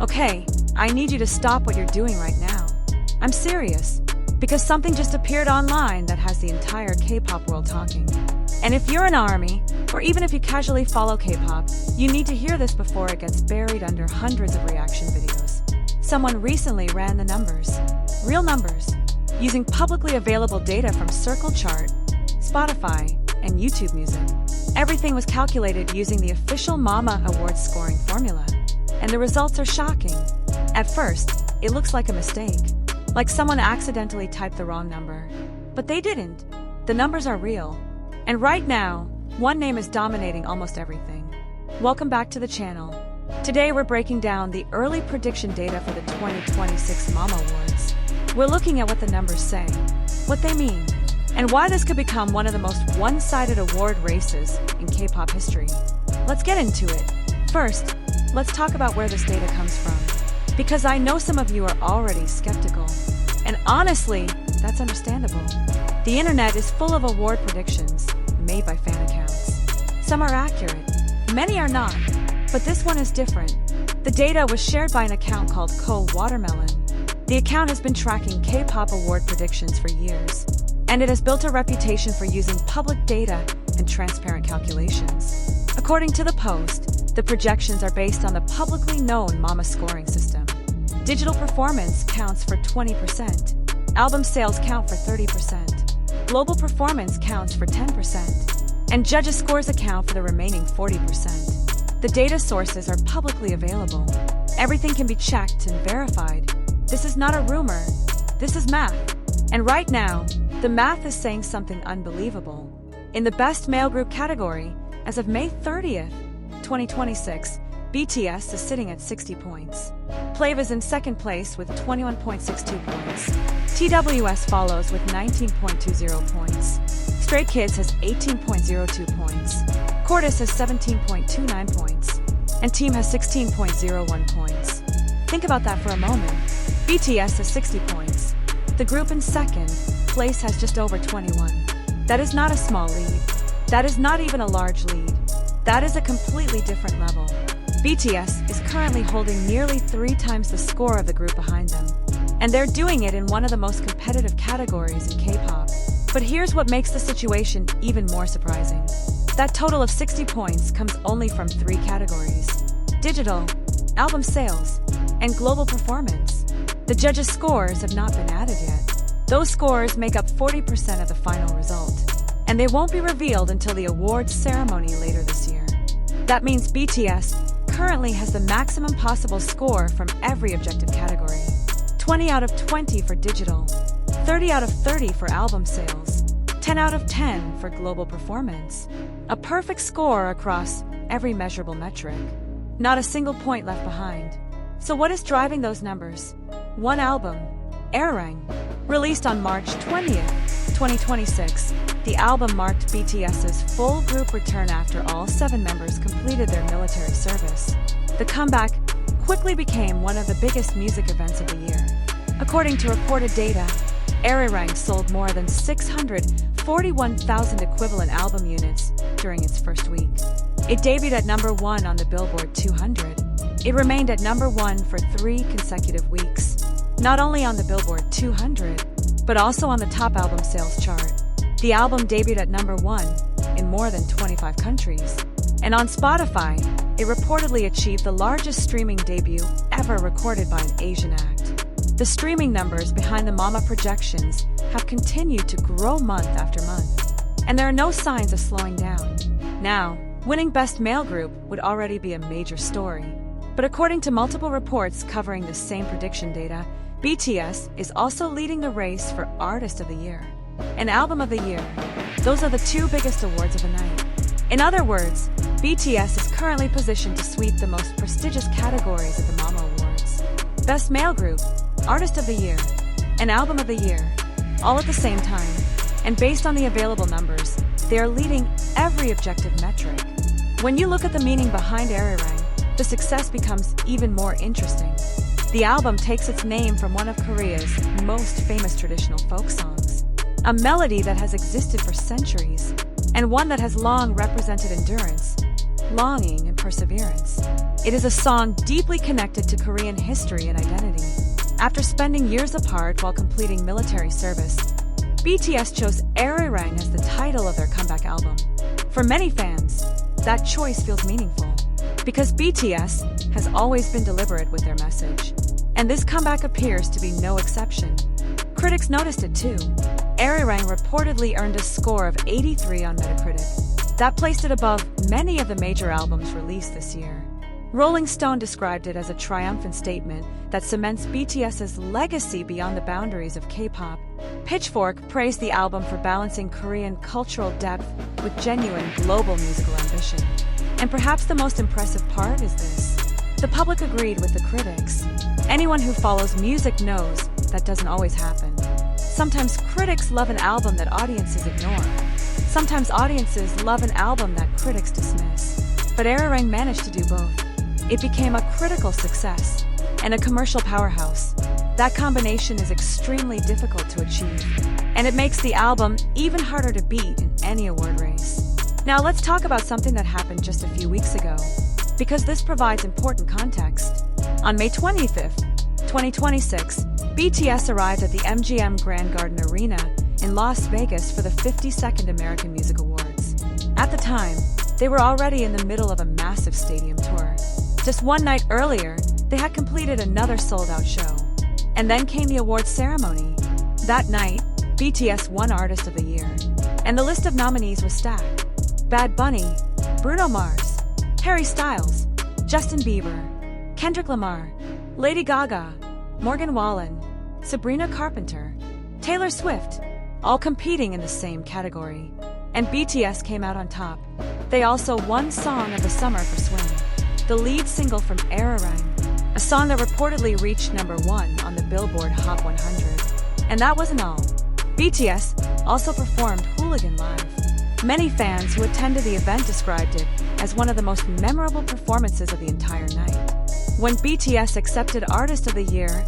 Okay, I need you to stop what you're doing right now. I'm serious, because something just appeared online that has the entire K-pop world talking. And if you're an ARMY, or even if you casually follow K-pop, you need to hear this before it gets buried under hundreds of reaction videos. Someone recently ran the numbers, real numbers, using publicly available data from Circle Chart, Spotify, and YouTube Music. Everything was calculated using the official MAMA Awards scoring formula, and the results are shocking. At first, it looks like a mistake, like someone accidentally typed the wrong number. But they didn't. The numbers are real. And right now, one name is dominating almost everything. Welcome back to the channel. Today we're breaking down the early prediction data for the 2026 MAMA Awards. We're looking at what the numbers say, what they mean, and why this could become one of the most one-sided award races in K-pop history. Let's get into it. First, let's talk about where this data comes from, because I know some of you are already skeptical. And honestly, that's understandable. The internet is full of award predictions made by fan accounts. Some are accurate, many are not, but this one is different. The data was shared by an account called Watermelon. The account has been tracking K-pop award predictions for years, and it has built a reputation for using public data and transparent calculations. According to the post, the projections are based on the publicly known MAMA scoring system. Digital performance counts for 20%, album sales count for 30%, global performance counts for 10%, and judges' scores account for the remaining 40%. The data sources are publicly available. Everything can be checked and verified. This is not a rumor, this is math. And right now, the math is saying something unbelievable. In the Best Male Group category, as of May 30th, 2026, BTS is sitting at 60 points. Plav is in second place with 21.62 points. TWS follows with 19.20 points. Stray Kids has 18.02 points. Cordis has 17.29 points. And Team has 16.01 points. Think about that for a moment. BTS has 60 points. The group in second place has just over 21. That is not a small lead. That is not even a large lead. That is a completely different level. BTS is currently holding nearly 3 times the score of the group behind them. And they're doing it in one of the most competitive categories in K-pop. But here's what makes the situation even more surprising. That total of 60 points comes only from 3 categories: digital, album sales, and global performance. The judges' scores have not been added yet. Those scores make up 40% of the final result, and they won't be revealed until the awards ceremony later this year. That means BTS currently has the maximum possible score from every objective category. 20 out of 20 for digital, 30 out of 30 for album sales, 10 out of 10 for global performance. A perfect score across every measurable metric. Not a single point left behind. So what is driving those numbers? One album, Arirang, released on March 20th, 2026. The album marked BTS's full group return after all 7 members completed their military service. The comeback quickly became one of the biggest music events of the year. According to reported data, Arirang sold more than 641,000 equivalent album units during its first week. It debuted at number 1 on the Billboard 200. It remained at number 1 for 3 consecutive weeks, not only on the Billboard 200, but also on the top album sales chart. The album debuted at number 1 in more than 25 countries. And on Spotify, it reportedly achieved the largest streaming debut ever recorded by an Asian act. The streaming numbers behind the MAMA projections have continued to grow month after month, and there are no signs of slowing down. Now, winning Best Male Group would already be a major story. But according to multiple reports covering the same prediction data, BTS is also leading the race for Artist of the Year and Album of the Year. Those are the 2 biggest awards of the night. In other words, BTS is currently positioned to sweep the most prestigious categories at the MAMA Awards. Best Male Group, Artist of the Year, and Album of the Year, all at the same time. And based on the available numbers, they are leading every objective metric. When you look at the meaning behind Arirang, the success becomes even more interesting. The album takes its name from one of Korea's most famous traditional folk songs, a melody that has existed for centuries, and one that has long represented endurance, longing, and perseverance. It is a song deeply connected to Korean history and identity. After spending years apart while completing military service, BTS chose Arirang as the title of their comeback album. For many fans, that choice feels meaningful, because BTS has always been deliberate with their message. And this comeback appears to be no exception. Critics noticed it too. Arirang reportedly earned a score of 83 on Metacritic. That placed it above many of the major albums released this year. Rolling Stone described it as a triumphant statement that cements BTS's legacy beyond the boundaries of K-pop. Pitchfork praised the album for balancing Korean cultural depth with genuine global musical ambition. And perhaps the most impressive part is this: the public agreed with the critics. Anyone who follows music knows that doesn't always happen. Sometimes critics love an album that audiences ignore. Sometimes audiences love an album that critics dismiss. But Arirang managed to do both. It became a critical success and a commercial powerhouse. That combination is extremely difficult to achieve, and it makes the album even harder to beat in any award race. Now let's talk about something that happened just a few weeks ago, because this provides important context. On May 25th, 2026, BTS arrived at the MGM Grand Garden Arena in Las Vegas for the 52nd American Music Awards. At the time, they were already in the middle of a massive stadium tour. Just one night earlier, they had completed another sold-out show. And then came the awards ceremony. That night, BTS won Artist of the Year. And the list of nominees was stacked. Bad Bunny, Bruno Mars, Harry Styles, Justin Bieber, Kendrick Lamar, Lady Gaga, Morgan Wallen, Sabrina Carpenter, Taylor Swift, all competing in the same category. And BTS came out on top. They also won Song of the Summer for Swim, the lead single from Arirang, a song that reportedly reached #1 on the Billboard Hot 100. And that wasn't all. BTS also performed Hooligan live. Many fans who attended the event described it as one of the most memorable performances of the entire night. When BTS accepted Artist of the Year,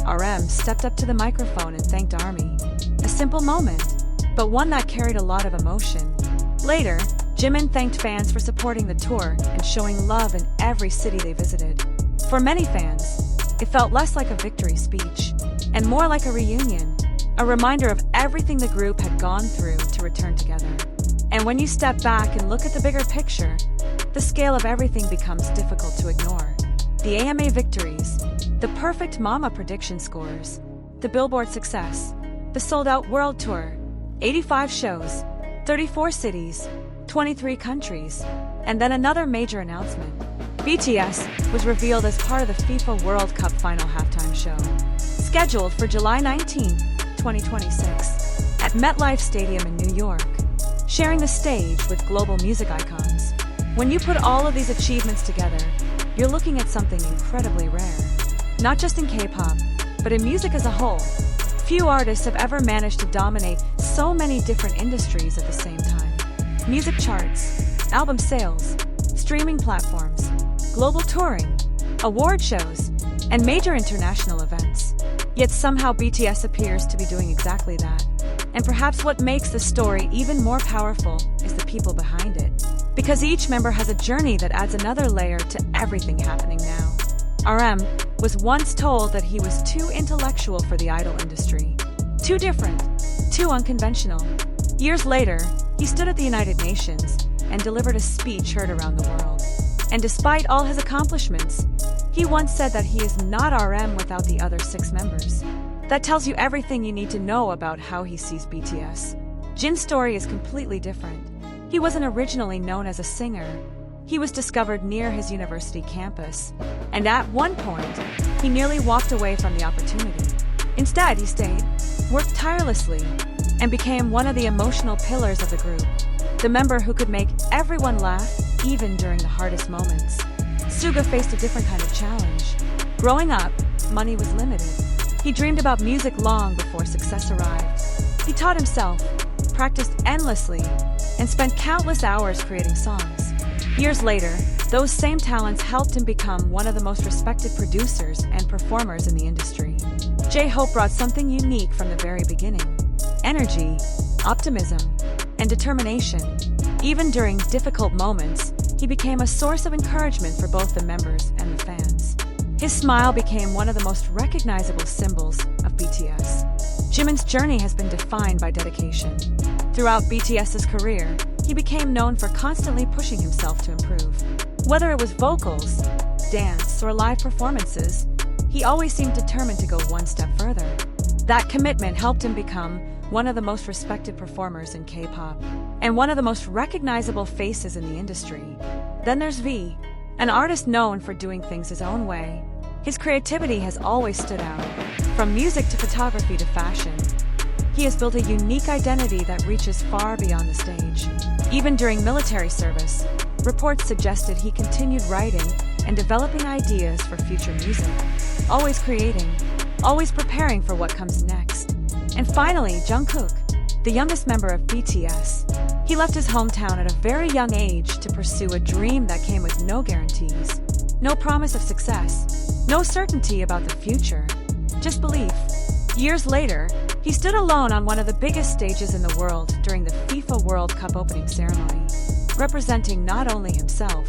RM stepped up to the microphone and thanked ARMY. A simple moment, but one that carried a lot of emotion. Later, Jimin thanked fans for supporting the tour and showing love in every city they visited. For many fans, it felt less like a victory speech and more like a reunion, a reminder of everything the group had gone through to return together. And when you step back and look at the bigger picture, the scale of everything becomes difficult to ignore. The AMA victories, the perfect Mama prediction scores, the Billboard success, the sold-out world tour, 85 shows, 34 cities, 23 countries, and then another major announcement. BTS was revealed as part of the FIFA World Cup final halftime show, scheduled for July 19, 2026, at MetLife Stadium in New York, sharing the stage with global music icons. When you put all of these achievements together, you're looking at something incredibly rare. Not just in K-pop, but in music as a whole. Few artists have ever managed to dominate so many different industries at the same time. Music charts, album sales, streaming platforms, global touring, award shows, and major international events. Yet somehow BTS appears to be doing exactly that. And perhaps what makes the story even more powerful is the people behind it. Because each member has a journey that adds another layer to everything happening now. RM was once told that he was too intellectual for the idol industry. Too different, too unconventional. Years later, he stood at the United Nations and delivered a speech heard around the world. And despite all his accomplishments, he once said that he is not RM without the other 6 members. That tells you everything you need to know about how he sees BTS. Jin's story is completely different. He wasn't originally known as a singer. He was discovered near his university campus, and at one point, he nearly walked away from the opportunity. Instead, he stayed, worked tirelessly, and became one of the emotional pillars of the group, the member who could make everyone laugh even during the hardest moments. SUGA faced a different kind of challenge. Growing up, money was limited. He dreamed about music long before success arrived. He taught himself, practiced endlessly, and spent countless hours creating songs. Years later, those same talents helped him become one of the most respected producers and performers in the industry. J-Hope brought something unique from the very beginning: energy, optimism, and determination. Even during difficult moments, he became a source of encouragement for both the members and the fans. His smile became one of the most recognizable symbols of BTS. Jimin's journey has been defined by dedication. Throughout BTS's career, he became known for constantly pushing himself to improve. Whether it was vocals, dance, or live performances, he always seemed determined to go one step further. That commitment helped him become one of the most respected performers in K-pop, and one of the most recognizable faces in the industry. Then there's V, an artist known for doing things his own way. His creativity has always stood out, from music to photography to fashion. He has built a unique identity that reaches far beyond the stage. Even during military service, reports suggested he continued writing and developing ideas for future music, always creating, always preparing for what comes next. And finally, Jungkook, the youngest member of BTS. He left his hometown at a very young age to pursue a dream that came with no guarantees, no promise of success, no certainty about the future, just belief. Years later, he stood alone on one of the biggest stages in the world during the FIFA World Cup opening ceremony, representing not only himself,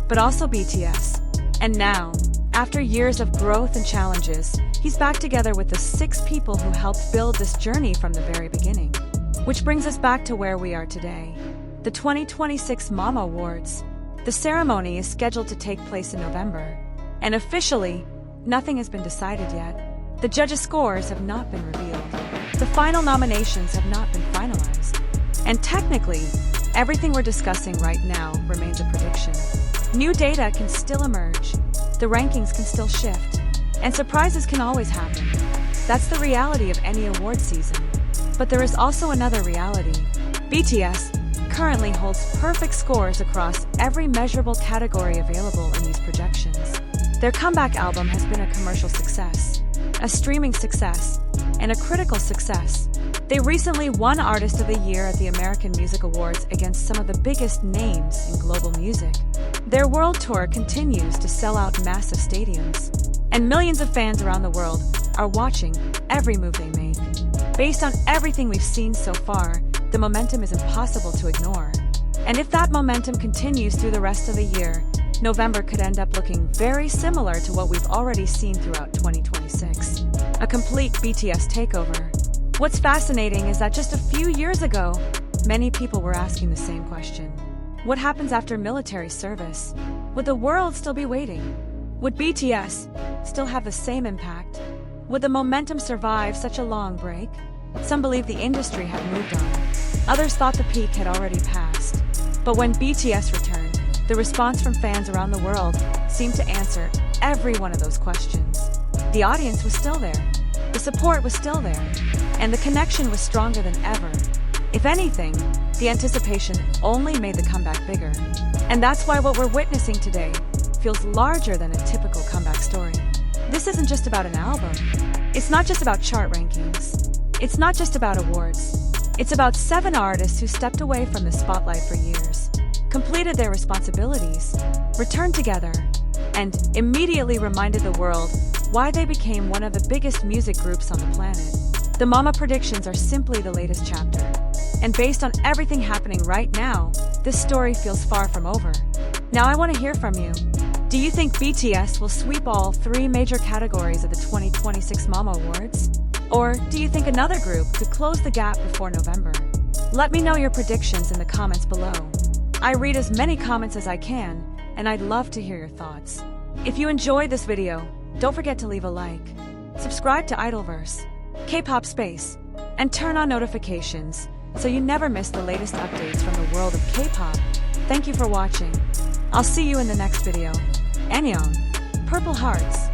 but also BTS. And now, after years of growth and challenges, he's back together with the 6 people who helped build this journey from the very beginning. Which brings us back to where we are today, the 2026 Mama Awards. The ceremony is scheduled to take place in November, and officially, nothing has been decided yet. The judges' scores have not been revealed. The final nominations have not been finalized. And technically, everything we're discussing right now remains a prediction. New data can still emerge, the rankings can still shift, and surprises can always happen. That's the reality of any award season. But there is also another reality. BTS currently holds perfect scores across every measurable category available in these projections. Their comeback album has been a commercial success, a streaming success, and a critical success. They recently won Artist of the Year at the American Music Awards against some of the biggest names in global music. Their world tour continues to sell out massive stadiums, and millions of fans around the world are watching every move they make. Based on everything we've seen so far, the momentum is impossible to ignore. And if that momentum continues through the rest of the year, November could end up looking very similar to what we've already seen throughout 2026. A complete BTS takeover. What's fascinating is that just a few years ago, many people were asking the same question. What happens after military service? Would the world still be waiting? Would BTS still have the same impact? Would the momentum survive such a long break? Some believe the industry had moved on. Others thought the peak had already passed. But when BTS returned, the response from fans around the world seemed to answer every one of those questions. The audience was still there. The support was still there. And the connection was stronger than ever. If anything, the anticipation only made the comeback bigger. And that's why what we're witnessing today feels larger than a typical comeback story. This isn't just about an album. It's not just about chart rankings. It's not just about awards. It's about 7 artists who stepped away from the spotlight for years, completed their responsibilities, returned together, and immediately reminded the world why they became one of the biggest music groups on the planet. The Mama predictions are simply the latest chapter. And based on everything happening right now, this story feels far from over. Now I want to hear from you. Do you think BTS will sweep all 3 major categories of the 2026 Mama Awards? Or do you think another group could close the gap before November? Let me know your predictions in the comments below. I read as many comments as I can, and I'd love to hear your thoughts. If you enjoyed this video, don't forget to leave a like, subscribe to Idolverse, K-pop Space, and turn on notifications so you never miss the latest updates from the world of K-pop. Thank you for watching. I'll see you in the next video. Annyeong. Purple Hearts.